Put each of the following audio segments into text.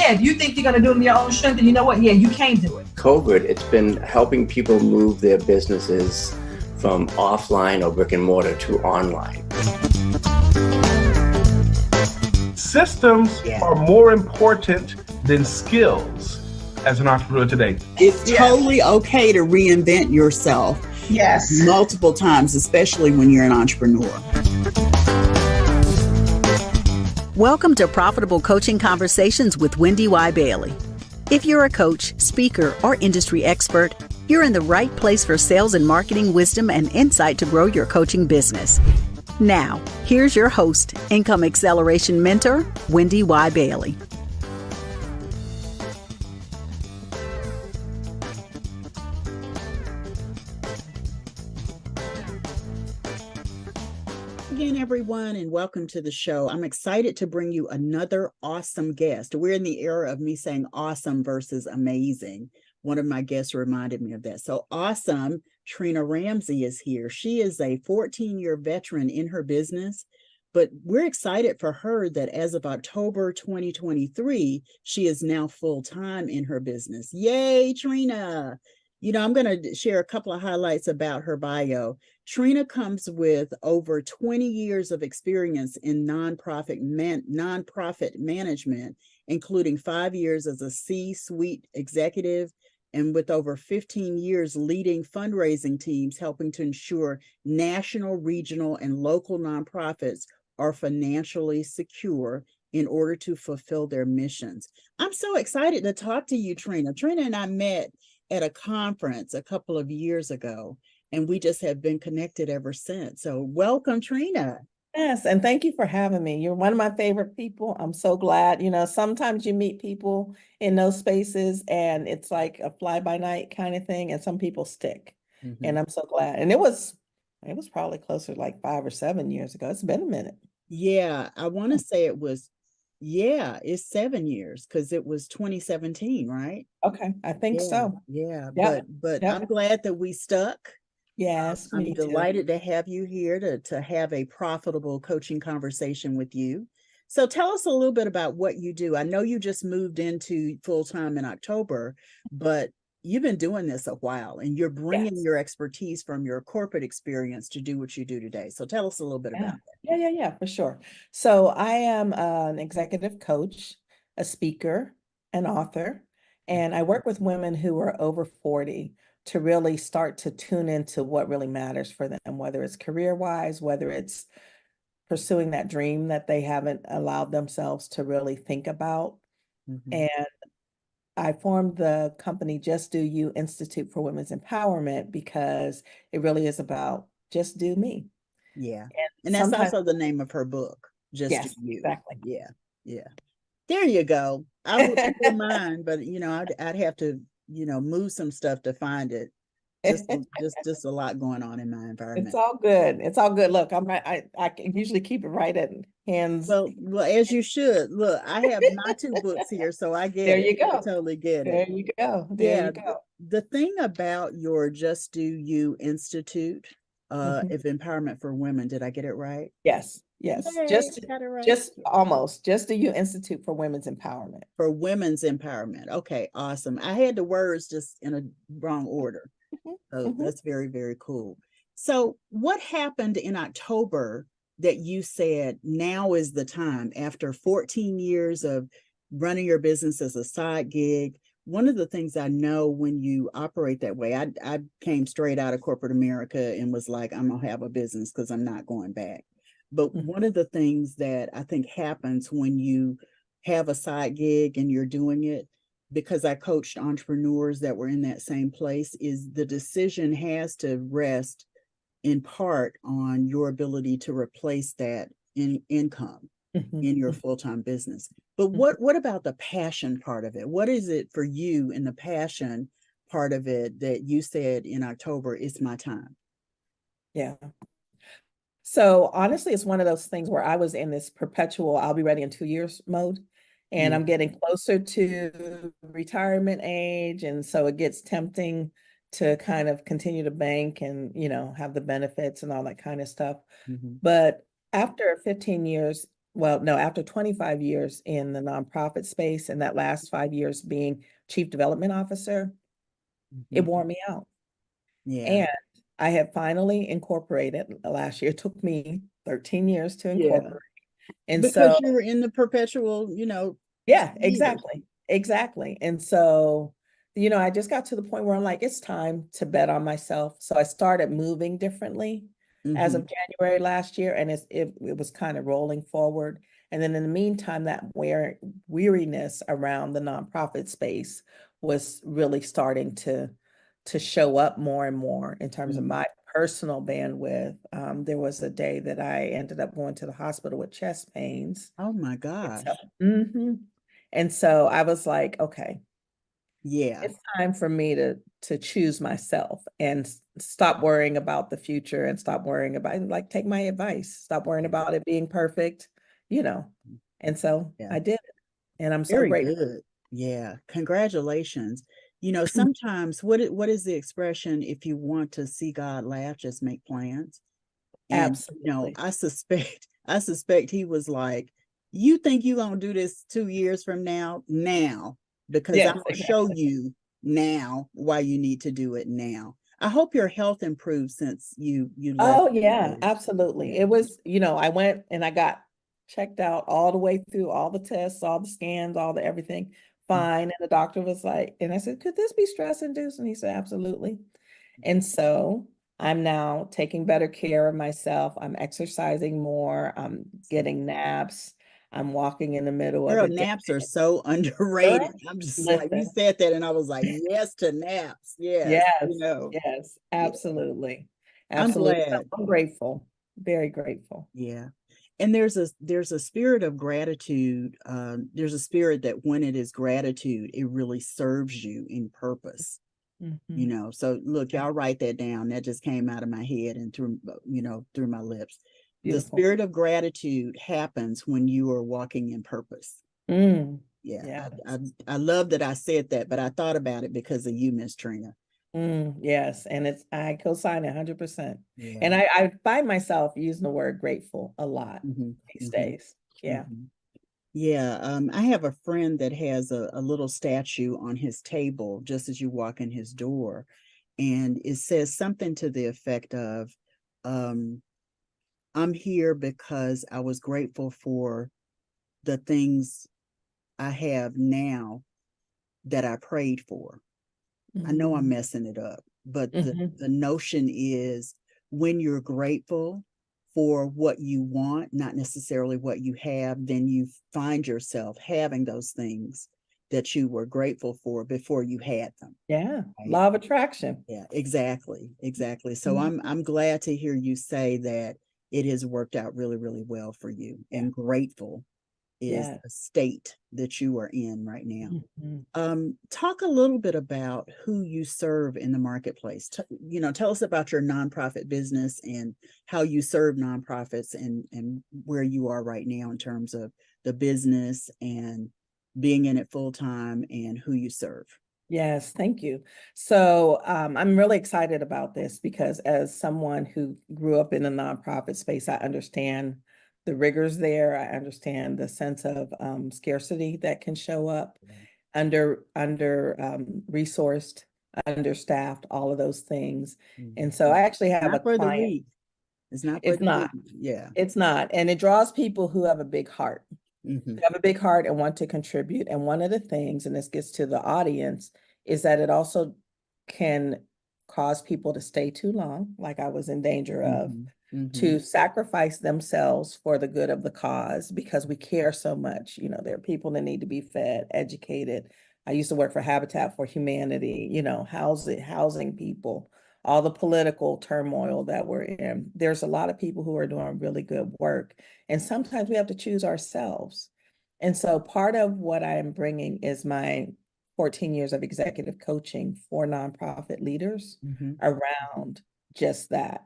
yeah, if you think you're going to do it in your own strength, then you know what? Yeah, you can do it. COVID, it's been helping people move their businesses from offline or brick and mortar to online. Systems are more important than skills as an entrepreneur today. It's totally okay to reinvent yourself. Yes. Multiple times, especially when you're an entrepreneur. Welcome to Profitable Coaching Conversations with WendyY Bailey. If you're a coach, speaker, or industry expert, you're in the right place for sales and marketing wisdom and insight to grow your coaching business. Now, here's your host, Income Acceleration Mentor, WendyY Bailey. Again, everyone, and welcome to the show. I'm excited to bring you another awesome guest. We're in the era of me saying awesome versus amazing. One of my guests reminded me of that. So awesome, Trina Ramsey is here. She is a 14-year veteran in her business, but we're excited for her that as of October 2023, she is now full-time in her business. Yay, Trina! You know, I'm going to share a couple of highlights about her bio. Trina comes with over 20 years of experience in nonprofit management, including 5 years as a C-suite executive, and with over 15 years leading fundraising teams, helping to ensure national, regional, and local nonprofits are financially secure in order to fulfill their missions. I'm so excited to talk to you, Trina. Trina and I met at a conference a couple of years ago, and we just have been connected ever since. So welcome, Trina. Yes, and thank you for having me. You're one of my favorite people. I'm so glad. You know, sometimes you meet people in those spaces and it's like a fly-by-night kind of thing, and some people stick. Mm-hmm. And I'm so glad. And it was probably closer to like 5 or 7 years ago. It's been a minute. Yeah, I want to say it was, it's 7 years because it was 2017, right? Okay, I think so. Yeah, Yep. but Yep. I'm glad that we stuck. Yes, I'm me too. delighted to have you here to have a profitable coaching conversation with you. So tell us a little bit about what you do. I know you just moved into full-time in October, but you've been doing this a while and you're bringing your expertise from your corporate experience to do what you do today. So tell us a little bit about that. Yeah, for sure. So I am an executive coach, a speaker, an author, and I work with women who are over 40 to really start to tune into what really matters for them, whether it's career-wise, whether it's pursuing that dream that they haven't allowed themselves to really think about. Mm-hmm. And I formed the company Just Do You Institute for Women's Empowerment because it really is about just do me. Yeah. And that's also the name of her book, Just Do You. Exactly. Yeah. There you go. I would put mine, but you know, I'd have to, move some stuff to find it. Just a lot going on in my environment. It's all good. It's all good. Look, I can usually keep it right at hands. Well, as you should. Look, I have my 2 books here, so I get it. There you go. I totally get it. There you go. There you go. The thing about your Just Do You Institute of Empowerment for Women, did I get it right? Yes. Yay, got it right. Just Do You Institute for Women's Empowerment. For women's empowerment. Okay, awesome. I had the words just in a wrong order. So that's very, very cool. So what happened in October that you said now is the time after 14 years of running your business as a side gig? One of the things I know when you operate that way, I came straight out of corporate America and was like, I'm going to have a business because I'm not going back. But one of the things that I think happens when you have a side gig and you're doing it, because I coached entrepreneurs that were in that same place, is the decision has to rest in part on your ability to replace that income in your full-time business. But what about the passion part of it? What is it for you in the passion part of it that you said in October, it's my time? Yeah. So honestly, it's one of those things where I was in this perpetual, I'll be ready in 2 years mode. And I'm getting closer to retirement age. And so it gets tempting to kind of continue to bank and, have the benefits and all that kind of stuff. But after 15 years, well, no, after 25 years in the nonprofit space and that last 5 years being chief development officer, it wore me out. Yeah. And I have finally incorporated last year. It took me 13 years to Yeah. incorporate. And Because so you were in the perpetual, yeah, leaders. exactly. And so, I just got to the point where I'm like, it's time to bet on myself. So I started moving differently as of January last year, and it was kind of rolling forward. And then in the meantime, that weariness around the nonprofit space was really starting to show up more and more in terms of my personal bandwidth. There was a day that I ended up going to the hospital with chest pains. Oh my gosh. And so I was like, okay, Yeah. it's time for me to choose myself and stop worrying about the future and stop worrying about, like, take my advice, stop worrying about it being perfect, And so I did it, and I'm so Very grateful. good. Yeah. Congratulations. Sometimes what is the expression? If you want to see God laugh, just make plans. And Absolutely. I suspect he was like, you think you're gonna do this 2 years from now? Now, because Yes, I'm gonna show you now why you need to do it now. I hope your health improved since you left. Oh yeah, absolutely. It was, I went and I got checked out all the way through all the tests, all the scans, all the everything fine. And the doctor was like, and I said, could this be stress induced? And he said, absolutely. And so I'm now taking better care of myself. I'm exercising more. I'm getting naps. I'm walking in the middle of Girl, the day. naps are so underrated. I'm just like, you Listen, said that, and I was like, yes to naps. Yes, yes, absolutely. I'm Absolutely. So glad. I'm grateful, very grateful. Yeah. And there's a spirit of gratitude. There's a spirit that when it is gratitude, it really serves you in purpose. So look, y'all write that down. That just came out of my head and through my lips. Beautiful. The spirit of gratitude happens when you are walking in purpose. Yeah. I love that I said that, but I thought about it because of you, Miss Trina. Yes, and I co-sign 100%. Yeah. And I find myself using the word grateful a lot these days. Yeah. Yeah, I have a friend that has a little statue on his table just as you walk in his door, and it says something to the effect of, I'm here because I was grateful for the things I have now that I prayed for. I know I'm messing it up, but the notion is when you're grateful for what you want, not necessarily what you have, then you find yourself having those things that you were grateful for before you had them. Yeah. Right? Law of attraction. Yeah, exactly. So I'm glad to hear you say that it has worked out really, really well for you, and grateful is a state that you are in right now. Talk a little bit about who you serve in the marketplace. Tell us about your nonprofit business and how you serve nonprofits and where you are right now in terms of the business and being in it full time and who you serve. Yes, thank you. So I'm really excited about this because as someone who grew up in the nonprofit space, I understand the rigors there. I understand the sense of scarcity that can show up, under resourced, understaffed, all of those things. And so I actually have a client. It's not. Yeah. It's not. And it draws people who have a big heart. Who have a big heart and want to contribute. And one of the things, and this gets to the audience, is that it also can cause people to stay too long, like I was in danger of, to sacrifice themselves for the good of the cause because we care so much. There are people that need to be fed, educated. I used to work for Habitat for Humanity, housing people, all the political turmoil that we're in. There's a lot of people who are doing really good work. And sometimes we have to choose ourselves. And so part of what I am bringing is my 14 years of executive coaching for nonprofit leaders around just that.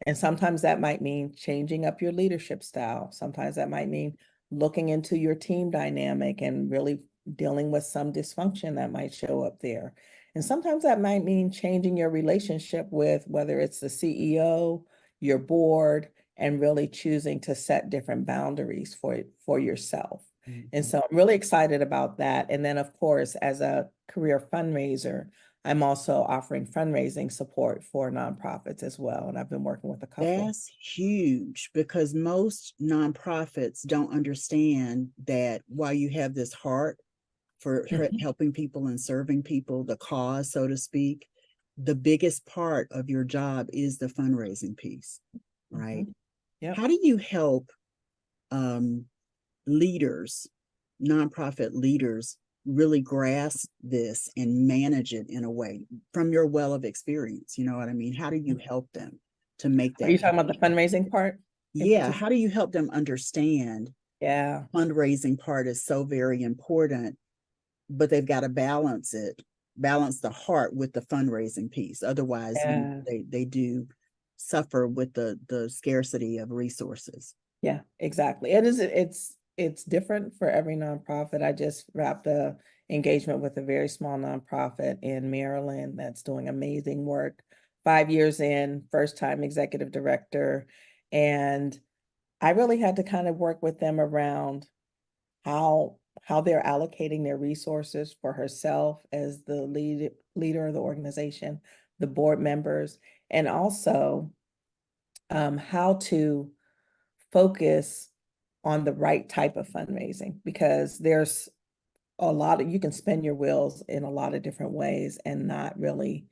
And sometimes that might mean changing up your leadership style. Sometimes that might mean looking into your team dynamic and really dealing with some dysfunction that might show up there. And sometimes that might mean changing your relationship with whether it's the CEO, your board, and really choosing to set different boundaries for yourself. Mhm. And so I'm really excited about that. And then, of course, as a career fundraiser, I'm also offering fundraising support for nonprofits as well. And I've been working with a couple. That's huge, because most nonprofits don't understand that while you have this heart for helping people and serving people, the cause, so to speak, the biggest part of your job is the fundraising piece, right? Yep. How do you help leaders, nonprofit leaders, really grasp this and manage it in a way from your well of experience? You know what I mean? How do you help them to make that? Are you talking about the fundraising part? Yeah. How do you help them understand? Yeah. Fundraising part is so very important, but they've got to balance the heart with the fundraising piece. Otherwise, they do suffer with the scarcity of resources. Yeah, exactly. It's different for every nonprofit. I just wrapped a engagement with a very small nonprofit in Maryland that's doing amazing work. 5 years in, first time executive director. And I really had to kind of work with them around how they're allocating their resources for herself as the leader of the organization, the board members, and also how to focus on the right type of fundraising, because there's a lot of, you can spin your wheels in a lot of different ways and not really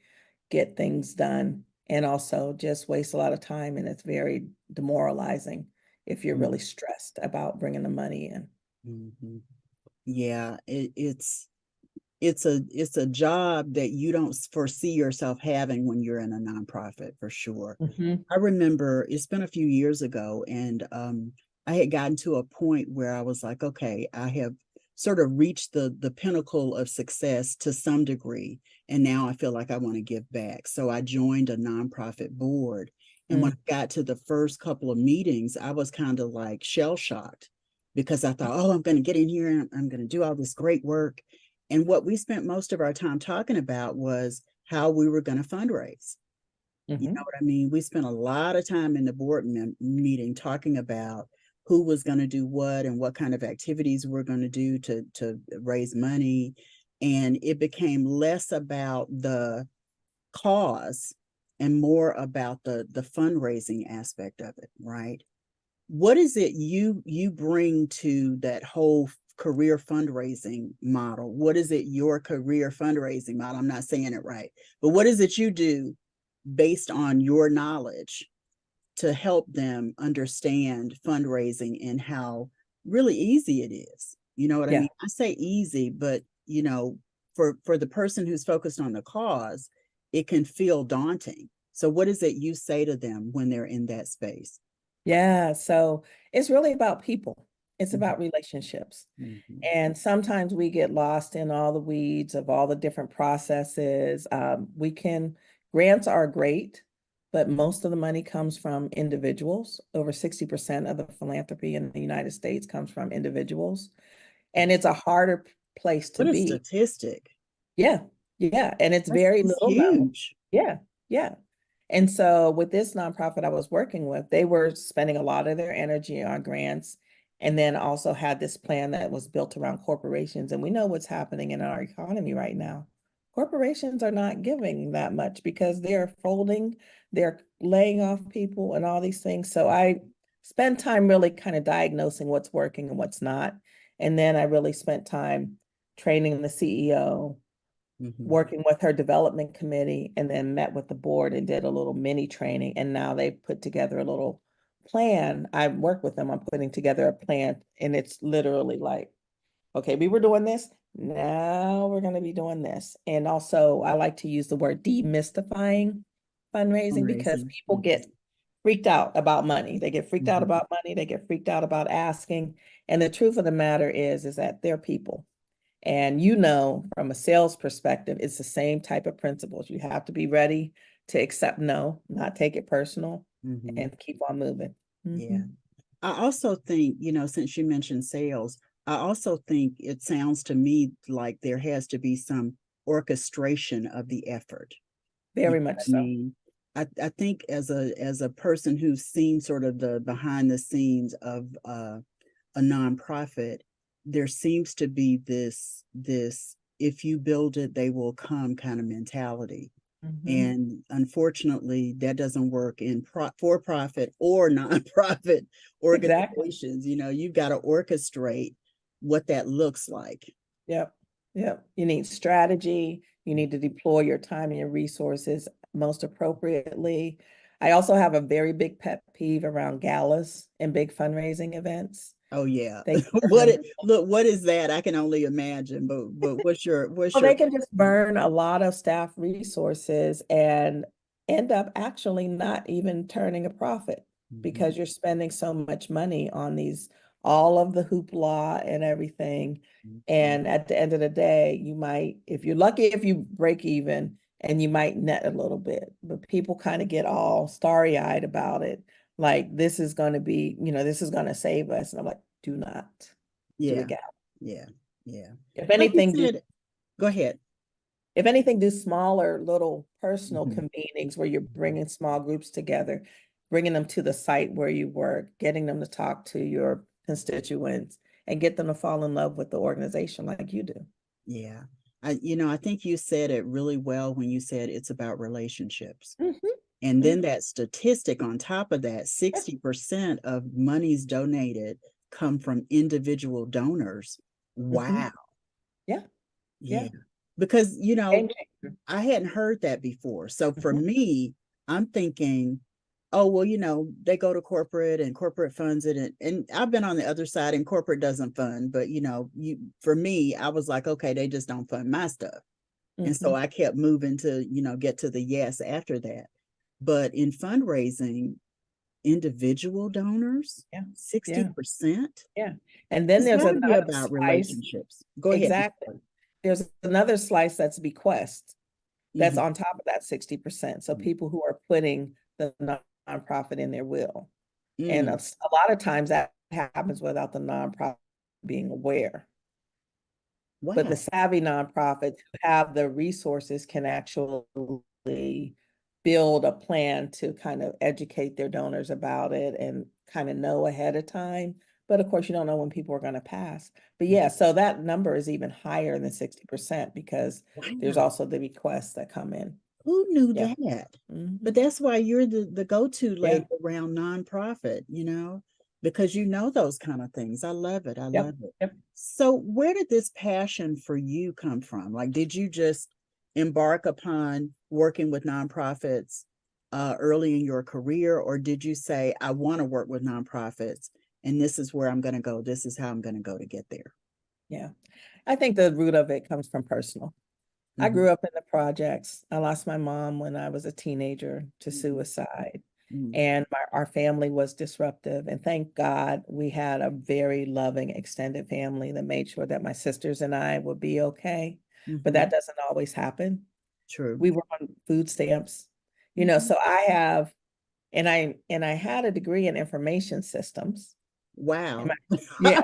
get things done, and also just waste a lot of time, and it's very demoralizing if you're really stressed about bringing the money in. Mm-hmm. Yeah, it's a job that you don't foresee yourself having when you're in a nonprofit, for sure. I remember it's been a few years ago, and I had gotten to a point where I was like, okay, I have sort of reached the pinnacle of success to some degree, and now I feel like I want to give back. So I joined a nonprofit board, and when I got to the first couple of meetings, I was kind of like shell-shocked, because I thought, oh, I'm going to get in here and I'm going to do all this great work. And what we spent most of our time talking about was how we were going to fundraise. You know what I mean? We spent a lot of time in the board meeting talking about who was going to do what and what kind of activities we're going to do to raise money. And it became less about the cause and more about the fundraising aspect of it, right? What is it you bring to that whole career fundraising model? What is it, your career fundraising model? I'm not saying it right, but what is it you do based on your knowledge to help them understand fundraising and how really easy it is? You know what I mean? I say easy, but you know, for the person who's focused on the cause, it can feel daunting. So what is it you say to them when they're in that space? Yeah, so it's really about people. It's about relationships. And sometimes we get lost in all the weeds of all the different processes. Grants are great, but most of the money comes from individuals. Over 60% of the philanthropy in the United States comes from individuals. And it's a harder place to What a be. statistic. Yeah, yeah. And it's very little known. Huge. Yeah, yeah. And so with this nonprofit I was working with, they were spending a lot of their energy on grants, and then also had this plan that was built around corporations. And we know what's happening in our economy right now. Corporations are not giving that much because they're folding, they're laying off people and all these things. So I spent time really kind of diagnosing what's working and what's not. And then I really spent time training the CEO, working with her development committee, and then met with the board and did a little mini training. And now they put together a little plan. I work with them on putting together a plan, and it's literally like, okay, we were doing this, now we're going to be doing this. And also I like to use the word demystifying fundraising, because people get freaked out about money. They get freaked out about money. They get freaked out about asking. And the truth of the matter is that they're people. And you know, from a sales perspective, it's the same type of principles. You have to be ready to accept no, not take it personal, and keep on moving. Yeah. I also think, you know, since you mentioned sales, I also think it sounds to me like there has to be some orchestration of the effort. Very much so. I think as a person who's seen sort of the behind the scenes of a nonprofit, there seems to be this if you build it, they will come kind of mentality. And unfortunately, that doesn't work in for-profit or nonprofit organizations. You know, you've got to orchestrate what that looks like. Yep. Yep. You need strategy. You need to deploy your time and your resources most appropriately. I also have a very big pet peeve around galas and big fundraising events. Oh yeah. They What is that? I can only imagine, but what's your well, they can just burn a lot of staff resources and end up actually not even turning a profit because you're spending so much money on these, all of the hoopla and everything. And at the end of the day, you might, if you're lucky, if you break even, and you might net a little bit, but people kind of get all starry-eyed about it. Like, this is going to be, you know, this is going to save us. And I'm like, do not do a gala. Yeah. If anything, go ahead. If anything, do smaller little personal convenings where you're bringing small groups together, bringing them to the site where you work, getting them to talk to your constituents and get them to fall in love with the organization like you do. Yeah. I think you said it really well when you said it's about relationships. And then that statistic on top of that, 60% of monies donated come from individual donors. Wow. Yeah. Because, I hadn't heard that before. So for me, I'm thinking, oh, well, they go to corporate and corporate funds it. And I've been on the other side and corporate doesn't fund. But, for me, I was like, okay, they just don't fund my stuff. And so I kept moving to, get to the yes after that. But in fundraising, individual donors, 60%. Yeah. And then there's another about relationships. Go ahead. Exactly. There's another slice that's bequest that's on top of that 60%. So people who are putting the nonprofit in their will. And a lot of times that happens without the nonprofit being aware. Wow. But the savvy nonprofits who have the resources can actually build a plan to kind of educate their donors about it and kind of know ahead of time. But of course, you don't know when people are going to pass. But yeah, so that number is even higher than 60% because there's also the requests that come in. Who knew that? But that's why you're the go-to lady around nonprofit, because you know those kind of things. I love it. I love it. So where did this passion for you come from? Like, did you just embark upon working with nonprofits early in your career, or did you say, I want to work with nonprofits and this is where I'm going to go. This is how I'm going to go to get there? Yeah, I think the root of it comes from personal. I grew up in the projects. I lost my mom when I was a teenager to suicide. And our family was disruptive. And thank God we had a very loving extended family that made sure that my sisters and I would be okay. But that doesn't always happen. True. We were on food stamps, so I have, and I had a degree in information systems. Wow. Yeah.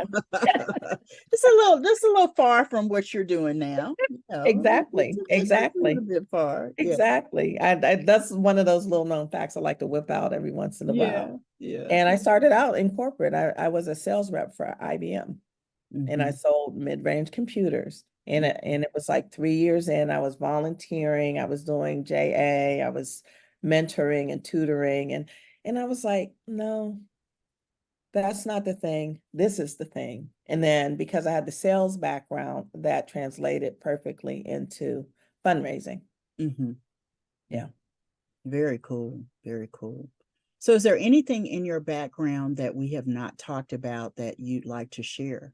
It's a little far from what you're doing now. Exactly. It's a little bit far. Exactly. I that's one of those little known facts I like to whip out every once in a while. Yeah. And I started out in corporate. I was a sales rep for IBM and I sold mid-range computers. And it was like 3 years in, I was volunteering, I was doing JA, I was mentoring and tutoring. And I was like, no, that's not the thing. This is the thing. And then because I had the sales background, that translated perfectly into fundraising. Yeah. Very cool. Very cool. So is there anything in your background that we have not talked about that you'd like to share?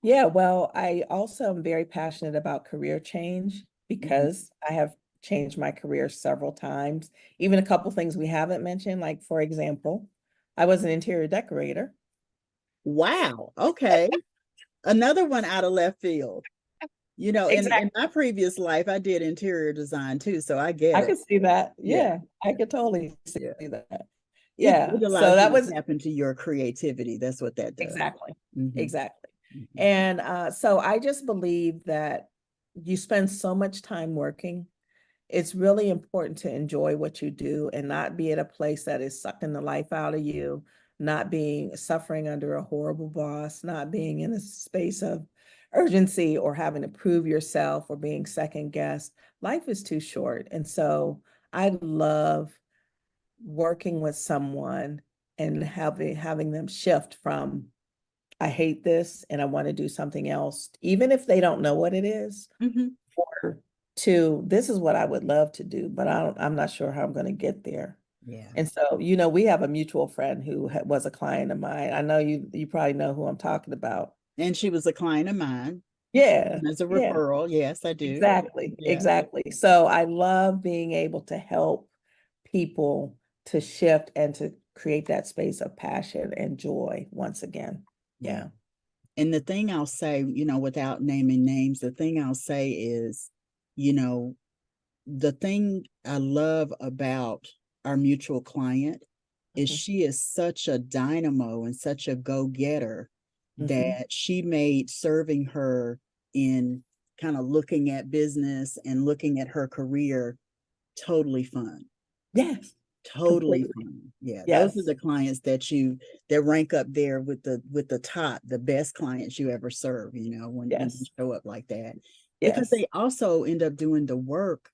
Yeah, well, I also am very passionate about career change because I have changed my career several times. Even a couple things we haven't mentioned, like, for example, I was an interior decorator. Wow. Okay. Another one out of left field. Exactly. In my previous life, I did interior design too. So I get it. I could see that. Yeah. I could totally see that. Yeah. It allows so that was happen to your creativity. That's what that does. Exactly. Exactly. And so I just believe that you spend so much time working it's really important to enjoy what you do and not be at a place that is sucking the life out of you, not being suffering under a horrible boss, not being in a space of urgency or having to prove yourself or being second guessed. Life is too short. And so I love working with someone and having them shift from I hate this and I want to do something else, even if they don't know what it is, or to this is what I would love to do, but I'm not sure how I'm going to get there. Yeah. And so, we have a mutual friend who was a client of mine. I know you probably know who I'm talking about. And she was a client of mine. Yeah. As a Yeah. referral. Yes, I do. Exactly. Yeah. Exactly. So I love being able to help people to shift and to create that space of passion and joy once again. Yeah. And the thing I'll say, without naming names, the thing I'll say is, the thing I love about our mutual client is she is such a dynamo and such a go-getter that she made serving her in kind of looking at business and looking at her career totally fun. Yes. Totally Completely. fun. Yeah. Yes. Those are the clients that rank up there with the top, the best clients you ever serve, when you show up like that. Because they also end up doing the work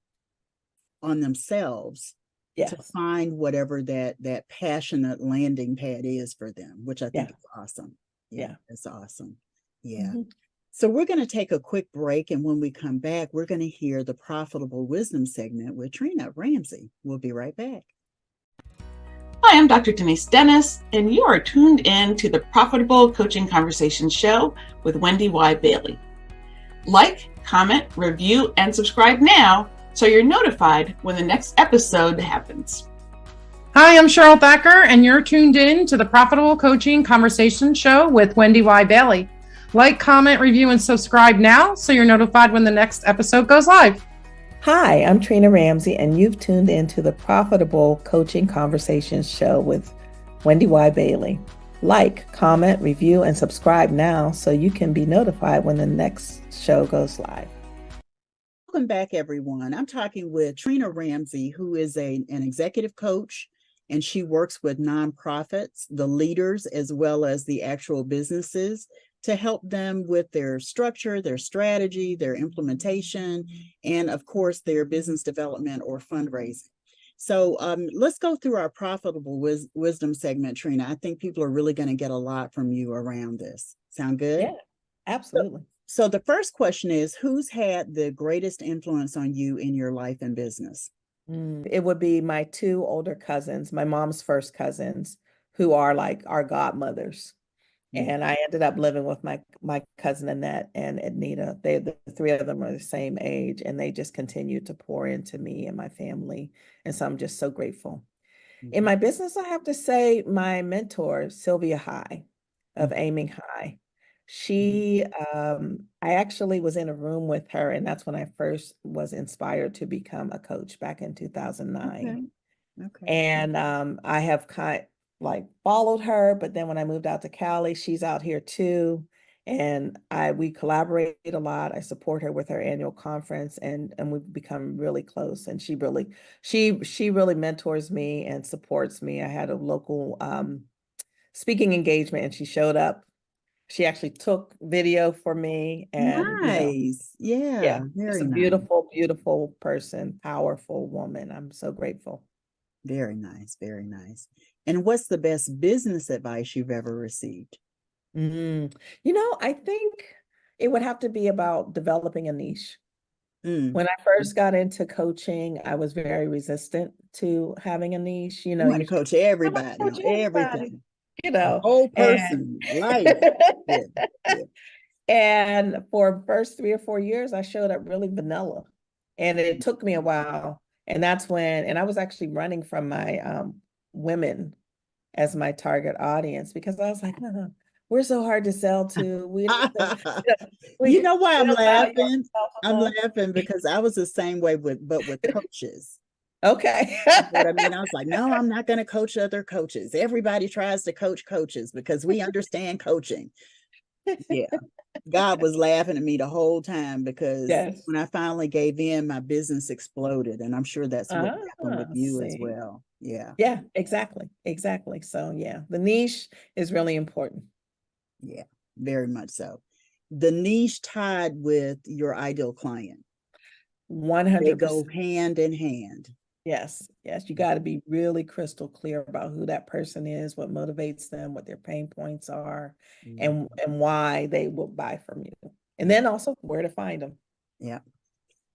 on themselves to find whatever that passionate landing pad is for them, which I think is awesome. Yeah. It's awesome. Yeah. So we're going to take a quick break, and when we come back, we're going to hear the Profitable Wisdom segment with Trina Ramsey. We'll be right back. Hi, I'm Dr. Denise Dennis, and you are tuned in to the Profitable Coaching Conversation Show with WendyY Bailey. Like, comment, review, and subscribe now so you're notified when the next episode happens. Hi, I'm Cheryl Thacker, and you're tuned in to the Profitable Coaching Conversation Show with WendyY Bailey. Like, comment, review, and subscribe now so you're notified when the next episode goes live. Hi, I'm Trina Ramsey, and you've tuned into the Profitable Coaching Conversations Show with WendyY Bailey. Like, comment, review, and subscribe now so you can be notified when the next show goes live. Welcome back, everyone. I'm talking with Trina Ramsey, who is an executive coach, and she works with nonprofits, the leaders, as well as the actual businesses, to help them with their structure, their strategy, their implementation, and of course, their business development or fundraising. So let's go through our Profitable Wisdom segment, Trina. I think people are really going to get a lot from you around this. Sound good? Yeah, absolutely. So the first question is, who's had the greatest influence on you in your life and business? It would be my two older cousins, my mom's first cousins, who are like our godmothers. And I ended up living with my cousin Annette and Ednita. The three of them are the same age, and they just continue to pour into me and my family. And so I'm just so grateful. In my business, I have to say my mentor, Sylvia High of Aiming High. She, I actually was in a room with her, and that's when I first was inspired to become a coach back in 2009. Okay. And I have followed her, but then when I moved out to Cali, she's out here too. And we collaborate a lot. I support her with her annual conference, and we've become really close. And she really mentors me and supports me. I had a local speaking engagement, and she showed up. She actually took video for me. And nice. Yeah. Very nice. Beautiful, beautiful person, powerful woman. I'm so grateful. Very nice. Very nice. And what's the best business advice you've ever received? I think it would have to be about developing a niche. When I first got into coaching, I was very resistant to having a niche. You want to coach everybody, everything. The whole person, life. And for the first 3 or 4 years, I showed up really vanilla. And it took me a while. And that's when, and I was actually running from my women as my target audience, because I was like, we're so hard to sell to. You know why I'm laughing? I'm laughing because I was the same way with coaches. Okay. But I mean, I was like, no, I'm not going to coach other coaches. Everybody tries to coach coaches because we understand coaching. Yeah. God was laughing at me the whole time because Yes. when I finally gave in, my business exploded. And I'm sure that's what happened with you as See. well. Yeah. Yeah, exactly. Exactly. So yeah, the niche is really important. Yeah. Very much so. The niche tied with your ideal client. They 100%. go hand in hand. Yes. Yes. You got to be really crystal clear about who that person is, what motivates them, what their pain points are, and why they will buy from you. And then also where to find them. Yeah.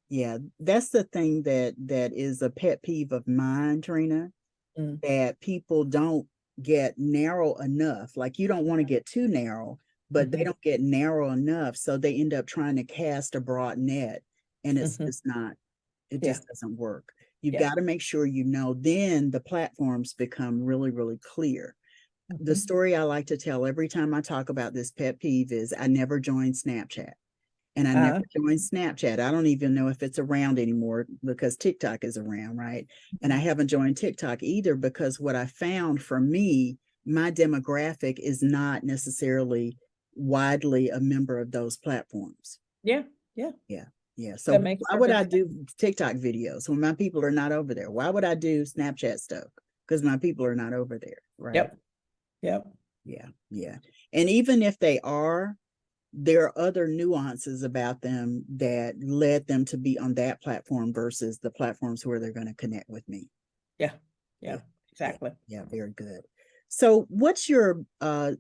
Yeah. That's the thing that is a pet peeve of mine, Trina, that people don't get narrow enough. Like you don't want to get too narrow, but they don't get narrow enough. So they end up trying to cast a broad net, and it's just not, it just doesn't work. You've got to make sure you know, then the platforms become really, really clear. The story I like to tell every time I talk about this pet peeve is I never joined Snapchat. And I never joined Snapchat. I don't even know if it's around anymore because TikTok is around, right? And I haven't joined TikTok either because what I found for me, my demographic is not necessarily widely a member of those platforms. Yeah. Yeah. Yeah. Yeah. So why would I do TikTok videos when my people are not over there? Why would I do Snapchat stuff? Because my people are not over there, right? Yep. Yep. Yeah. Yeah. And even if they are, there are other nuances about them that led them to be on that platform versus the platforms where they're going to connect with me. Yeah. Yeah. Exactly. Yeah. Very good. So what's your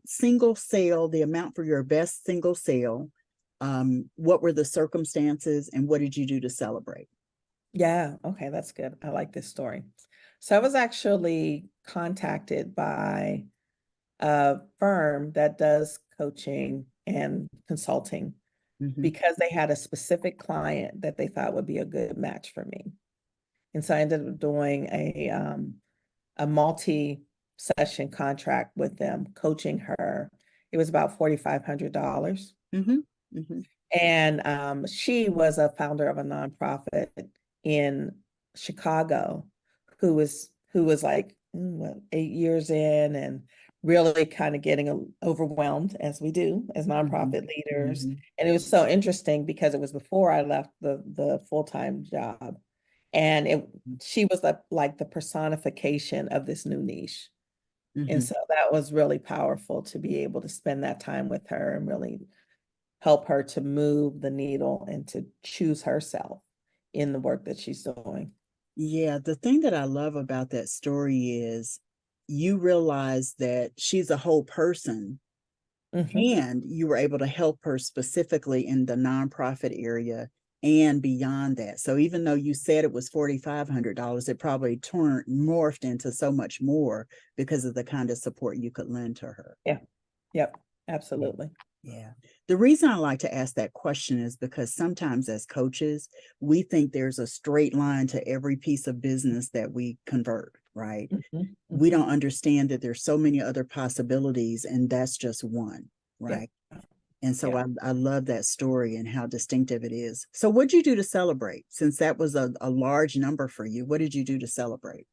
single sale, the amount for your best single sale? What were the circumstances and what did you do to celebrate? Yeah. Okay. That's good. I like this story. So I was actually contacted by a firm that does coaching and consulting because they had a specific client that they thought would be a good match for me. And so I ended up doing a multi-session contract with them, coaching her. It was about $4,500. And she was a founder of a nonprofit in Chicago who was like 8 years in and really kind of getting overwhelmed, as we do as nonprofit leaders. And it was so interesting because it was before I left the full-time job. And she was like the personification of this new niche. And so that was really powerful to be able to spend that time with her and really help her to move the needle and to choose herself in the work that she's doing. Yeah, the thing that I love about that story is you realize that she's a whole person and you were able to help her specifically in the nonprofit area and beyond that. So even though you said it was $4,500, it probably morphed into so much more because of the kind of support you could lend to her. Yeah. Yep. Absolutely. Yeah. The reason I like to ask that question is because sometimes as coaches, we think there's a straight line to every piece of business that we convert, right? We don't understand that there's so many other possibilities and that's just one, right? Yeah. And so I love that story and how distinctive it is. So what'd you do to celebrate? Since that was a large number for you, what did you do to celebrate?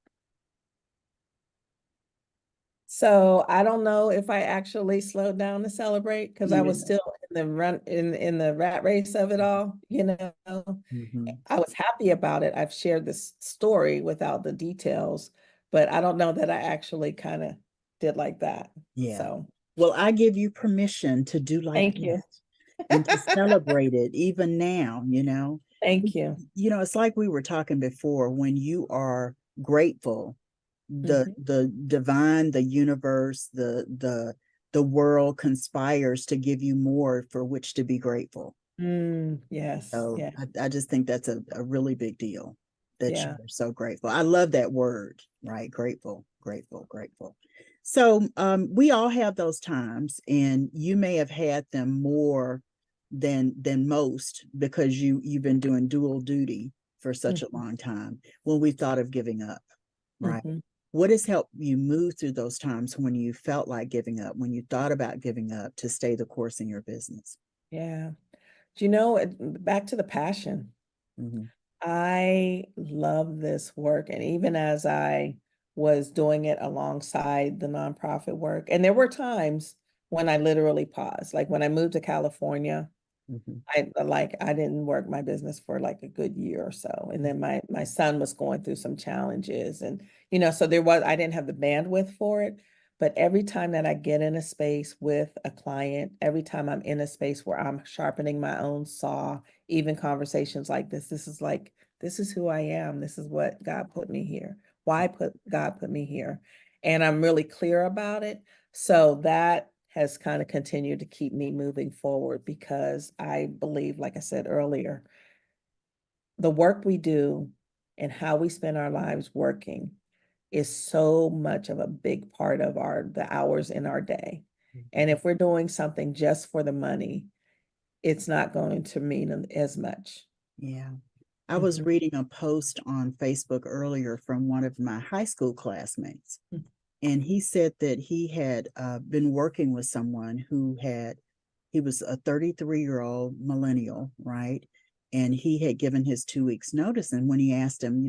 So I don't know if I actually slowed down to celebrate because I was still in the rat race of it all, you know. I was happy about it. I've shared this story without the details, but I don't know that I actually kind of did like that. Yeah. So well, I give you permission to do like thank that you. and to celebrate it even now, you know. Thank you. You know, it's like we were talking before, when you are grateful, the divine, the universe, the world conspires to give you more for which to be grateful. Yes. So Yeah. I just think that's a really big deal that Yeah. you're so grateful. I love that word, right? Grateful, grateful, grateful. So we all have those times, and you may have had them more than most because you've been doing dual duty for such a long time when we thought of giving up, right? What has helped you move through those times when you felt like giving up, when you thought about giving up to stay the course in your business? Yeah. Do you know, back to the passion. I love this work. And even as I was doing it alongside the nonprofit work, and there were times when I literally paused. Like when I moved to California, Mhm. I didn't work my business for like a good year or so. And then my son was going through some challenges, and so I didn't have the bandwidth for it. But every time that I get in a space with a client, every time I'm in a space where I'm sharpening my own saw, even conversations like this is who I am. This is what God put me here. God put me here. And I'm really clear about it. So that has kind of continued to keep me moving forward, because I believe, like I said earlier, the work we do and how we spend our lives working is so much of a big part of the hours in our day. And if we're doing something just for the money, it's not going to mean as much. Yeah. I was reading a post on Facebook earlier from one of my high school classmates. And he said that he had been working with someone he was a 33-year-old millennial, right? And he had given his 2 weeks notice. And when he asked him,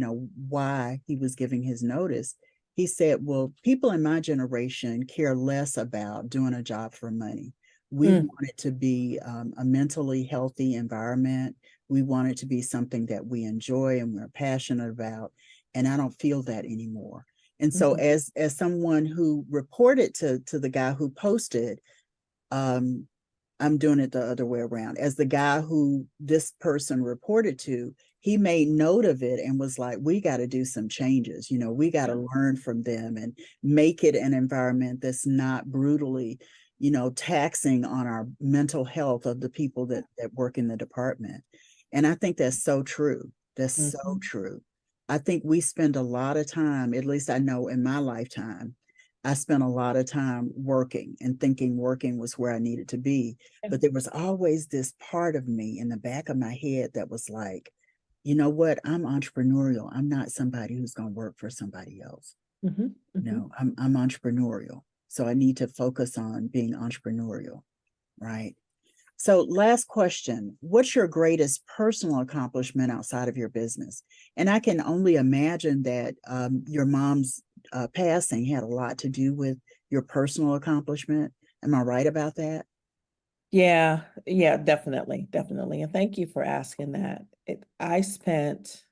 why he was giving his notice, he said, well, people in my generation care less about doing a job for money. We want it to be a mentally healthy environment. We want it to be something that we enjoy and we're passionate about. And I don't feel that anymore. And so as someone who reported to the guy who posted, I'm doing it the other way around. As the guy who this person reported to, he made note of it and was like, we got to do some changes. We got to learn from them and make it an environment that's not brutally, taxing on our mental health of the people that work in the department. And I think that's so true. That's so true. I think we spend a lot of time, at least I know in my lifetime, I spent a lot of time working and thinking working was where I needed to be. But there was always this part of me in the back of my head that was like, you know what? I'm entrepreneurial. I'm not somebody who's going to work for somebody else. No, I'm entrepreneurial. So I need to focus on being entrepreneurial, right? So last question, what's your greatest personal accomplishment outside of your business? And I can only imagine that your mom's passing had a lot to do with your personal accomplishment. Am I right about that? Yeah, definitely. And thank you for asking that. I spent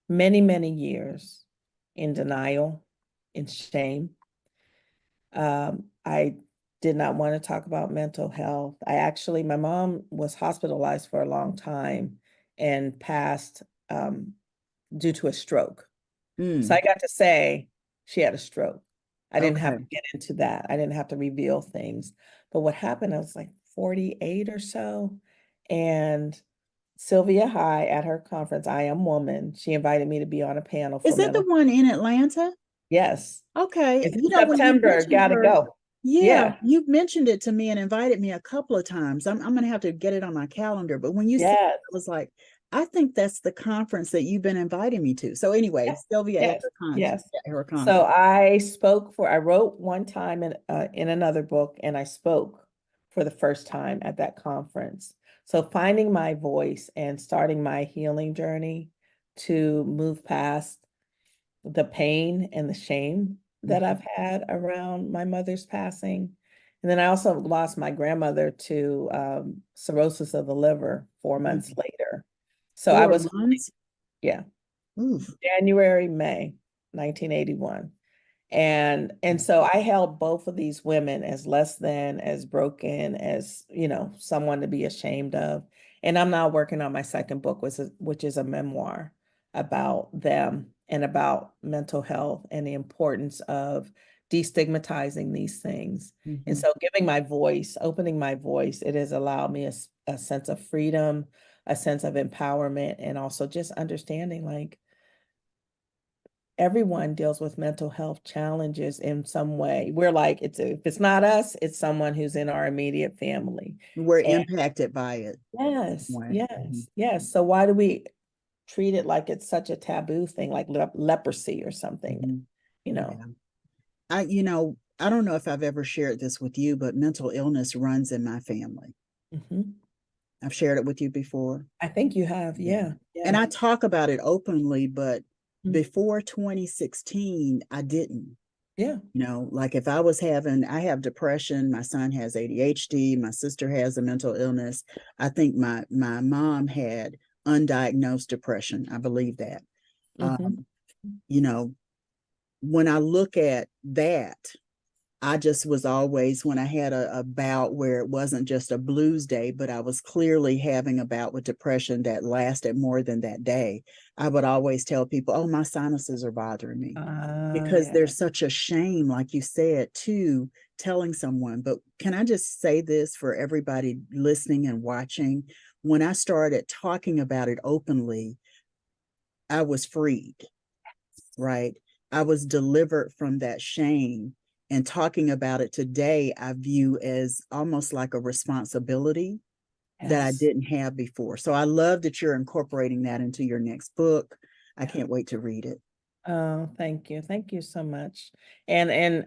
many, many years in denial, in shame. I did not want to talk about mental health. My mom was hospitalized for a long time and passed due to a stroke. So I got to say she had a stroke. I didn't have to get into that. I didn't have to reveal things. But what happened, I was like 48 or so. And Sylvia High at her conference, I Am Woman, she invited me to be on a panel for Is that the one in Atlanta? Yes. Okay. It's When you September, mentioned gotta her, go. yeah, you've mentioned it to me and invited me a couple of times. I'm going to have to get it on my calendar. But when you said it, I was like, I think that's the conference that you've been inviting me to. So anyway, Sylvia at her conference. So I wrote one time in another book, and I spoke for the first time at that conference. So finding my voice and starting my healing journey to move past the pain and the shame that I've had around my mother's passing. And then I also lost my grandmother to cirrhosis of the liver 4 months later. So 4 I was, months? yeah, Oof. January, May, 1981. And so I held both of these women as less than, as broken, as, someone to be ashamed of. And I'm now working on my second book, which is a memoir about them and about mental health and the importance of destigmatizing these things. And so opening my voice, it has allowed me a sense of freedom, a sense of empowerment, and also just understanding like, everyone deals with mental health challenges in some way. We're like, if it's not us, it's someone who's in our immediate family. We're impacted by it. Yes. So why do we treat it like it's such a taboo thing, like leprosy or something? I don't know if I've ever shared this with you, but mental illness runs in my family. I've shared it with you before. I think you have, yeah. And I talk about it openly, but before 2016, I didn't. Yeah. You know, like if I have depression, my son has ADHD, my sister has a mental illness. I think my mom had undiagnosed depression. I believe that. You know, when I look at that, I just was always, when I had a bout where it wasn't just a blues day, but I was clearly having a bout with depression that lasted more than that day, I would always tell people, oh, my sinuses are bothering me. Because there's such a shame, like you said, to telling someone. But can I just say this for everybody listening and watching? When I started talking about it openly, I was freed, right? I was delivered from that shame. And talking about it today, I view as almost like a responsibility that I didn't have before. So I love that you're incorporating that into your next book. I can't wait to read it. Oh, thank you. Thank you so much. And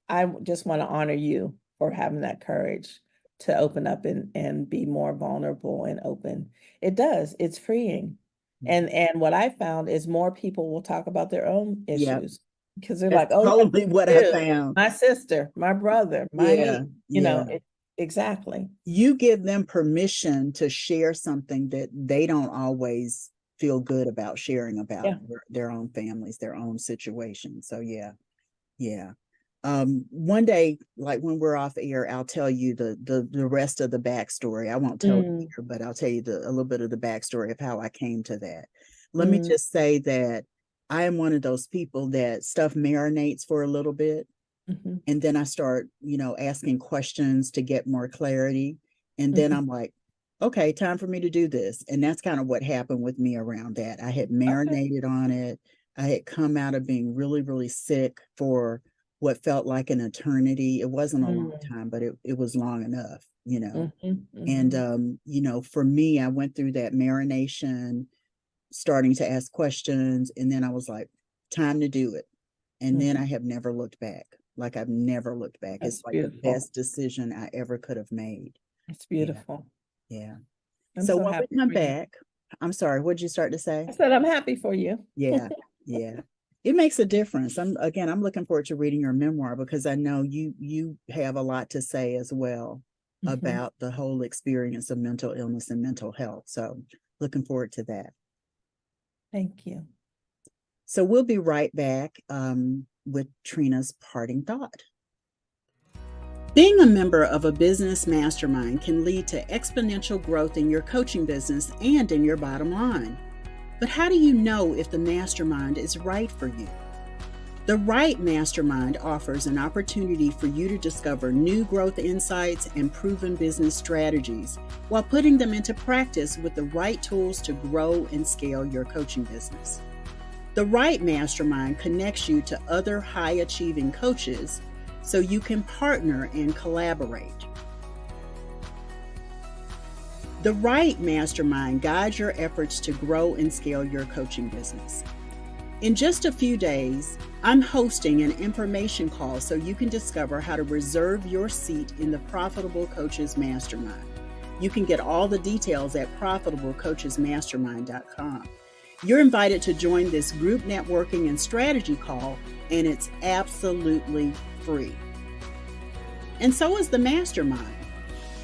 I just want to honor you for having that courage to open up and be more vulnerable and open. It does. It's freeing. And what I found is more people will talk about their own issues. Because they're That's like, oh, totally what I found. My sister, my brother, my niece, you know, exactly. You give them permission to share something that they don't always feel good about sharing about their own families, their own situations. So one day, like when we're off air, I'll tell you the rest of the backstory. I won't tell you here, but I'll tell you a little bit of the backstory of how I came to that. Let me just say that I am one of those people that stuff marinates for a little bit. And then I start, you know, asking questions to get more clarity. And then I'm like, okay, time for me to do this. And that's kind of what happened with me around that. I had marinated on it. I had come out of being really, really sick for what felt like an eternity. It wasn't a long time, but it was long enough, you know. And, you know, for me, I went through that marination, starting to ask questions. And then I was like, time to do it. And then I have never looked back. Like I've never looked back. That's it's like beautiful. The best decision I ever could have made. It's beautiful. Yeah. I'm So so when happy we come for you. back, I'm sorry, what'd you start to say? I said, I'm happy for you. Yeah. It makes a difference. I'm looking forward to reading your memoir because I know you have a lot to say as well about the whole experience of mental illness and mental health. So looking forward to that. Thank you. So we'll be right back with Trina's parting thought. Being a member of a business mastermind can lead to exponential growth in your coaching business and in your bottom line. But how do you know if the mastermind is right for you? The right mastermind offers an opportunity for you to discover new growth insights and proven business strategies while putting them into practice with the right tools to grow and scale your coaching business. The right mastermind connects you to other high-achieving coaches so you can partner and collaborate. The right mastermind guides your efforts to grow and scale your coaching business. In just a few days, I'm hosting an information call so you can discover how to reserve your seat in the Profitable Coaches Mastermind. You can get all the details at profitablecoachesmastermind.com. You're invited to join this group networking and strategy call, and it's absolutely free. And so is the mastermind.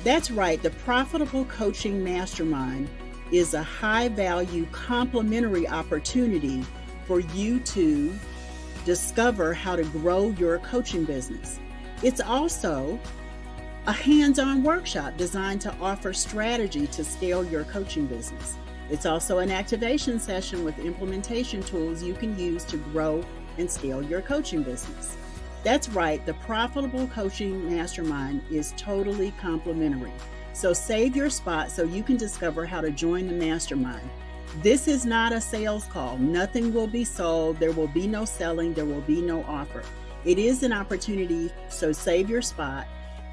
That's right, the Profitable Coaching Mastermind is a high-value complementary opportunity for you to discover how to grow your coaching business. It's also a hands-on workshop designed to offer strategy to scale your coaching business. It's also an activation session with implementation tools you can use to grow and scale your coaching business. That's right, the Profitable Coaching Mastermind is totally complimentary. So save your spot so you can discover how to join the mastermind. This is not a sales call. Nothing will be sold. There will be no selling. There will be no offer. It is an opportunity, so save your spot.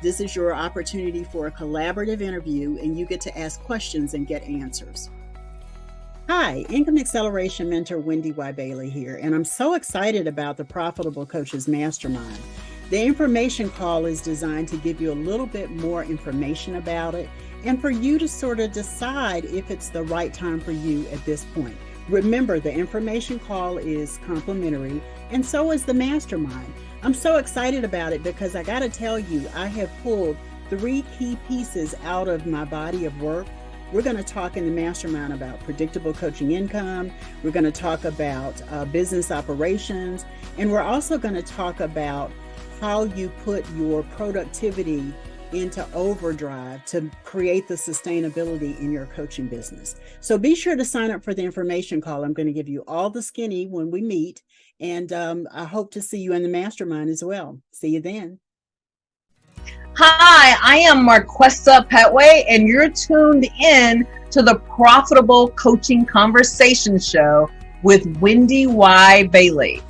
This is your opportunity for a collaborative interview, and you get to ask questions and get answers. Hi, Income Acceleration Mentor WendyY Bailey here, and I'm so excited about the Profitable Coaches Mastermind. The information call is designed to give you a little bit more information about it and for you to sort of decide if it's the right time for you at this point. Remember, the information call is complimentary, and so is the mastermind. I'm so excited about it because I got to tell you, I have pulled 3 key pieces out of my body of work. We're going to talk in the mastermind about predictable coaching income. We're going to talk about business operations. And we're also going to talk about how you put your productivity into overdrive to create the sustainability in your coaching business. So be sure to sign up for the information call. I'm going to give you all the skinny when we meet. And I hope to see you in the mastermind as well. See you then. Hi, I am Marquessa Petway, and you're tuned in to the Profitable Coaching Conversation Show with WendyY Bailey.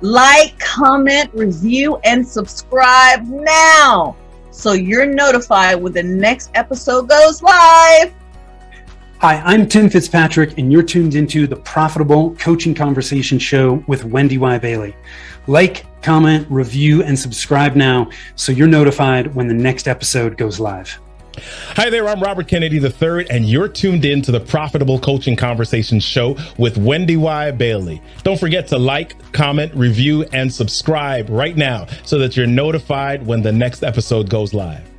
Like, comment, review, and subscribe now so you're notified when the next episode goes live. Hi, I'm Tim Fitzpatrick, and you're tuned into the Profitable Coaching Conversation Show with WendyY Bailey. Like, comment, review, and subscribe now so you're notified when the next episode goes live. Hi there, I'm Robert Kennedy III, and you're tuned in to the Profitable Coaching Conversation Show with WendyY Bailey. Don't forget to like, comment, review, and subscribe right now so that you're notified when the next episode goes live.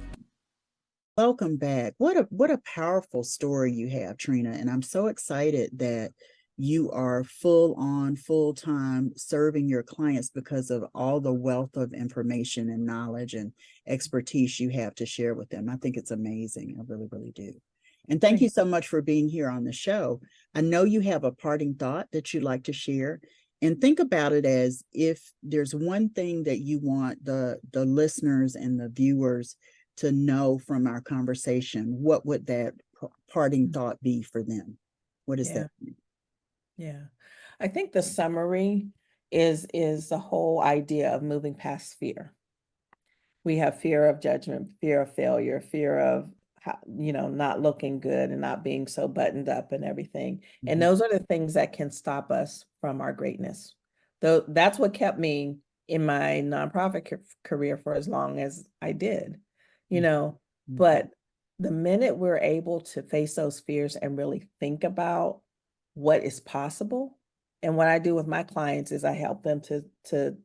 Welcome back. What a powerful story you have, Trina. And I'm so excited that you are full-time serving your clients because of all the wealth of information and knowledge and expertise you have to share with them. I think it's amazing. I really, really do. And thank you so much for being here on the show. I know you have a parting thought that you'd like to share. And think about it as if there's one thing that you want the listeners and the viewers to know from our conversation, what would that parting thought be for them? What is that? Yeah, I think the summary is the whole idea of moving past fear. We have fear of judgment, fear of failure, fear of not looking good and not being so buttoned up and everything. Mm-hmm. And those are the things that can stop us from our greatness. Though that's what kept me in my nonprofit career for as long as I did, Mm-hmm. But the minute we're able to face those fears and really think about what is possible. And what I do with my clients is I help them to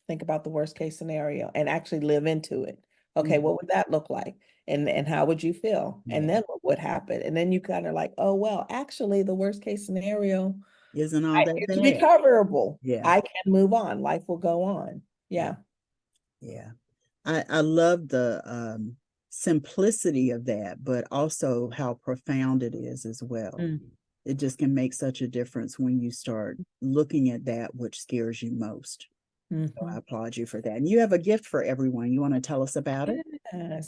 think about the worst case scenario and actually live into it. Okay, mm-hmm. What would that look like? And how would you feel? Yeah. And then what would happen? And then you kind of like, oh, well, actually the worst case scenario isn't all that bad. It's recoverable. Yeah. I can move on. Life will go on. Yeah. Yeah. I love the simplicity of that, but also how profound it is as well. Mm-hmm. It just can make such a difference when you start looking at that which scares you most. Mm-hmm. So I applaud you for that. And you have a gift for everyone. You want to tell us about it?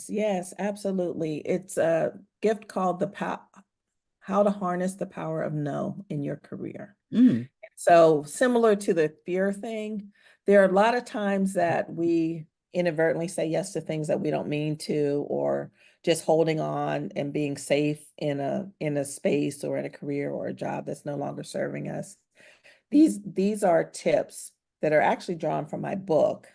Yes, absolutely. It's a gift called How to Harness the Power of No in Your Career. Mm. So similar to the fear thing, there are a lot of times that we inadvertently say yes to things that we don't mean to, or just holding on and being safe in a space or in a career or a job that's no longer serving us. These are tips that are actually drawn from my book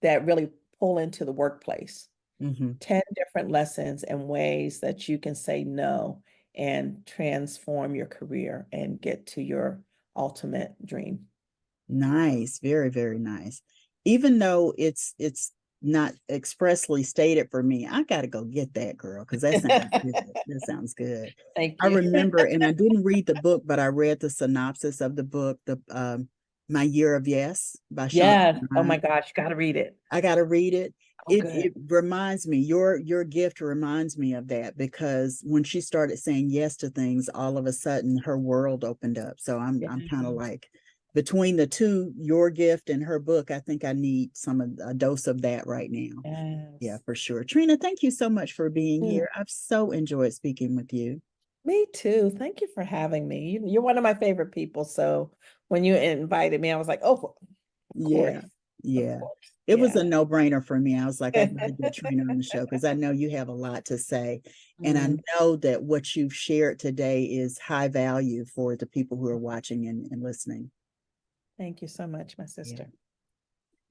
that really pull into the workplace. Mm-hmm. 10 different lessons and ways that you can say no and transform your career and get to your ultimate dream. Nice. Very, very nice. Even though it's not expressly stated for me, I got to go get that, girl, because that sounds good. That sounds good. Thank you. I remember, and I didn't read the book, but I read the synopsis of the book, My Year of Yes by Sean. Yes. Oh my gosh, you got to read it. I got to read it. Oh, it reminds me, your gift reminds me of that, because when she started saying yes to things, all of a sudden her world opened up. So I'm kind of like, between the two, your gift and her book, I think I need a dose of that right now. Yes. Yeah, for sure. Trina, thank you so much for being here. I've so enjoyed speaking with you. Me too. Thank you for having me. You're one of my favorite people. So when you invited me, I was like, oh, yeah. It was a no-brainer for me. I was like, I got to get Trina on the show because I know you have a lot to say. And I know that what you've shared today is high value for the people who are watching and listening. Thank you so much, my sister. Yeah.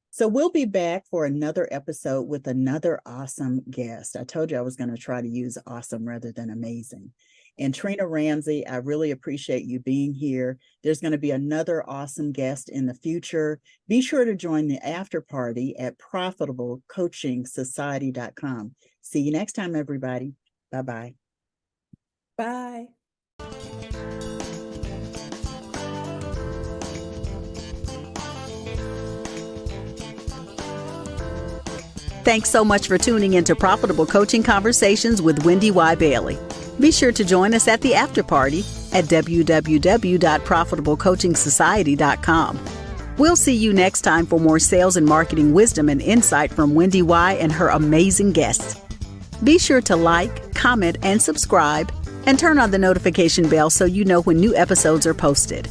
So we'll be back for another episode with another awesome guest. I told you I was going to try to use awesome rather than amazing. And Trina Ramsey, I really appreciate you being here. There's going to be another awesome guest in the future. Be sure to join the after party at profitablecoachingsociety.com. See you next time, everybody. Bye-bye. Bye. Thanks so much for tuning into Profitable Coaching Conversations with WendyY Bailey. Be sure to join us at the after party at www.profitablecoachingsociety.com. We'll see you next time for more sales and marketing wisdom and insight from WendyY and her amazing guests. Be sure to like, comment, and subscribe, and turn on the notification bell so you know when new episodes are posted.